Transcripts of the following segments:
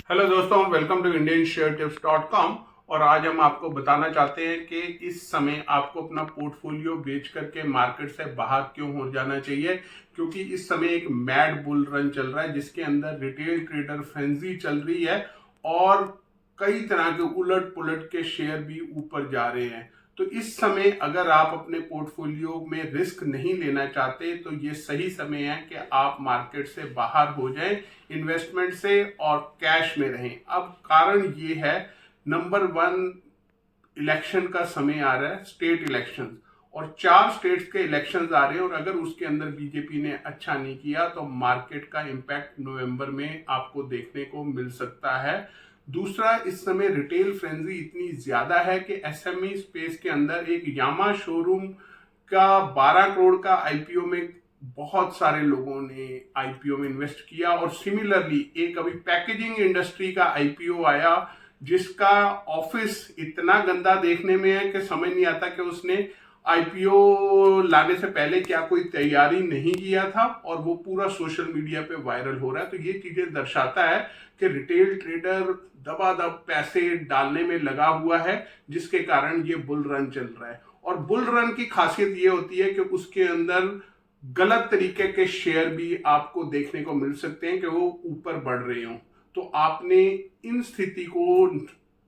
Hello दोस्तों, welcome to indiansharetips.com। और आज हम आपको बताना चाहते हैं कि इस समय आपको अपना पोर्टफोलियो बेच करके मार्केट से बाहर क्यों हो जाना चाहिए। क्योंकि इस समय एक मैड बुल रन चल रहा है जिसके अंदर रिटेल ट्रेडर फ्रेंजी चल रही है और कई तरह के उलट पुलट के शेयर भी ऊपर जा रहे हैं। तो इस समय अगर आप अपने पोर्टफोलियो में रिस्क नहीं लेना चाहते तो ये सही समय है कि आप मार्केट से बाहर हो जाएं, इन्वेस्टमेंट से, और कैश में रहें। अब कारण ये है, नंबर वन, इलेक्शन का समय आ रहा है, स्टेट इलेक्शन, और 4 स्टेट्स के इलेक्शंस आ रहे हैं। और अगर उसके अंदर बीजेपी ने अच्छा नहीं किया तो मार्केट का इम्पैक्ट नवंबर में आपको देखने को मिल सकता है। दूसरा, इस समय रिटेल फ्रेंजी इतनी ज्यादा है कि एसएमई स्पेस के अंदर एक यामा शोरूम का 12 करोड़ का आईपीओ में बहुत सारे लोगों ने आईपीओ में इन्वेस्ट किया। और सिमिलरली एक अभी पैकेजिंग इंडस्ट्री का आईपीओ आया जिसका ऑफिस इतना गंदा देखने में है कि समझ नहीं आता कि उसने आईपीओ लाने से पहले क्या कोई तैयारी नहीं किया था, और वो पूरा सोशल मीडिया पे वायरल हो रहा है। तो ये चीजें दर्शाता है कि रिटेल ट्रेडर दबादब पैसे डालने में लगा हुआ है, जिसके कारण ये बुल रन चल रहा है। और बुल रन की खासियत ये होती है कि उसके अंदर गलत तरीके के शेयर भी आपको देखने को मिल सकते हैं कि वो ऊपर बढ़ रहे हो। तो आपने इन स्थिति को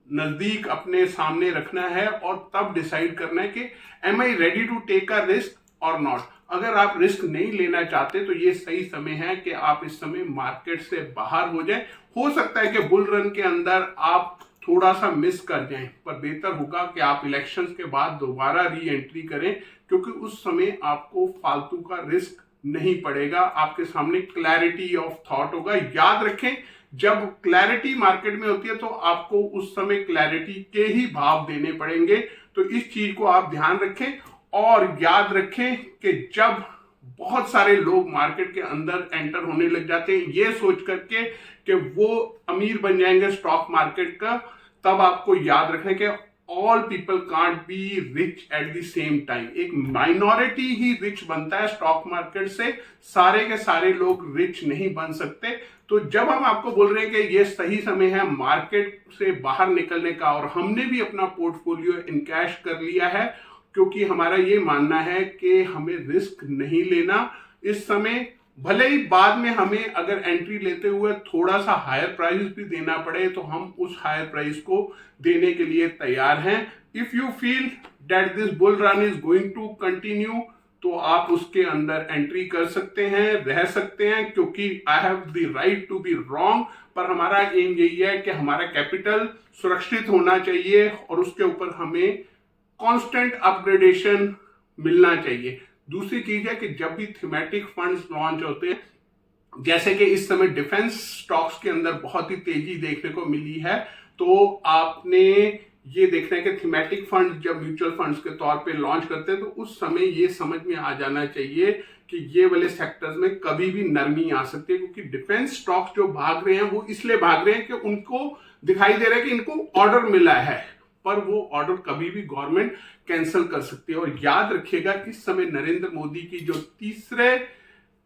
नजदीक अपने सामने रखना है और तब डिसाइड करना है कि am I ready to take a risk और नॉट। अगर आप रिस्क नहीं लेना चाहते तो ये सही समय है कि आप इस समय मार्केट से बाहर हो जाएं। हो सकता है कि बुल रन के अंदर आप थोड़ा सा मिस कर जाएं, पर बेहतर होगा कि आप इलेक्शंस के बाद दोबारा री एंट्री करें, क्योंकि उस समय आपको फालतू का रिस्क नहीं पड़ेगा। आपके सामने क्लैरिटी ऑफ थॉट होगा। याद रखें, जब क्लैरिटी मार्केट में होती है तो आपको उस समय क्लैरिटी के ही भाव देने पड़ेंगे। तो इस चीज को आप ध्यान रखें और याद रखें कि जब बहुत सारे लोग मार्केट के अंदर एंटर होने लग जाते हैं ये सोच करके कि वो अमीर बन जाएंगे स्टॉक मार्केट का, तब आपको याद रखें कि all people can't be rich at the same time. एक माइनॉरिटी ही रिच बनता है स्टॉक मार्केट से, सारे के सारे लोग रिच नहीं बन सकते। तो जब हम आपको बोल रहे हैं कि ये सही समय है मार्केट से बाहर निकलने का, और हमने भी अपना पोर्टफोलियो इनकैश कर लिया है क्योंकि हमारा ये मानना है कि हमें रिस्क नहीं लेना इस समय। भले ही बाद में हमें अगर एंट्री लेते हुए थोड़ा सा हायर प्राइस भी देना पड़े तो हम उस हायर प्राइस को देने के लिए तैयार हैं। If you feel that this bull run is going to continue तो आप उसके अंदर एंट्री कर सकते हैं, रह सकते हैं, क्योंकि I have the right to be wrong. पर हमारा एम यही है कि हमारा कैपिटल सुरक्षित होना चाहिए और उसके ऊपर हमें कांस्टेंट अपग्रेडेशन मिलना चाहिए। दूसरी चीज है कि जब भी थीमेटिक फंड्स लॉन्च होते हैं, जैसे कि इस समय डिफेंस स्टॉक्स के अंदर बहुत ही तेजी देखने को मिली है, तो आपने ये देखना है कि थीमेटिक फंड जब म्यूचुअल फंड्स के तौर पे लॉन्च करते हैं तो उस समय ये समझ में आ जाना चाहिए कि ये वाले सेक्टर्स में कभी भी नरमी आ सकती है, क्योंकि डिफेंस स्टॉक्स जो भाग रहे हैं वो इसलिए भाग रहे हैं कि उनको दिखाई दे रहा है कि इनको ऑर्डर मिला है, पर वो ऑर्डर कभी भी गवर्नमेंट कैंसिल कर सकती है। और याद रखिएगा, इस समय नरेंद्र मोदी की जो तीसरे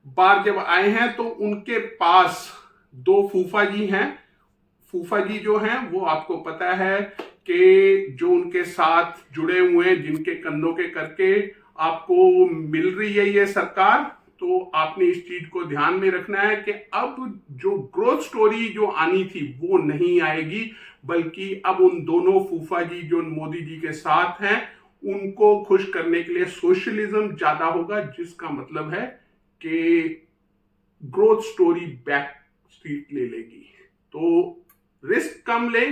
बार जब आए हैं तो उनके पास 2 फूफा जी हैं। फूफा जी जो हैं वो आपको पता है कि जो उनके साथ जुड़े हुए हैं, जिनके कंधों के करके आपको मिल रही है ये सरकार। तो आपने इस चीज को ध्यान में रखना है कि अब जो ग्रोथ स्टोरी जो आनी थी वो नहीं आएगी, बल्कि अब उन दोनों फूफा जी जो मोदी जी के साथ हैं उनको खुश करने के लिए सोशलिज्म ज्यादा होगा, जिसका मतलब है कि ग्रोथ स्टोरी बैक स्ट्रीट ले लेगी। तो रिस्क कम ले,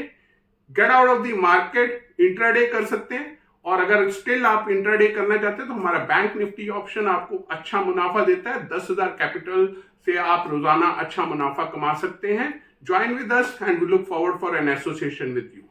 get out of the market, intraday कर सकते हैं। और अगर स्टिल आप इंट्राडे करना चाहते हैं तो हमारा बैंक निफ्टी ऑप्शन आपको अच्छा मुनाफा देता है। 10,000 कैपिटल से आप रोजाना अच्छा मुनाफा कमा सकते हैं। Join with us and we look forward for an association with you.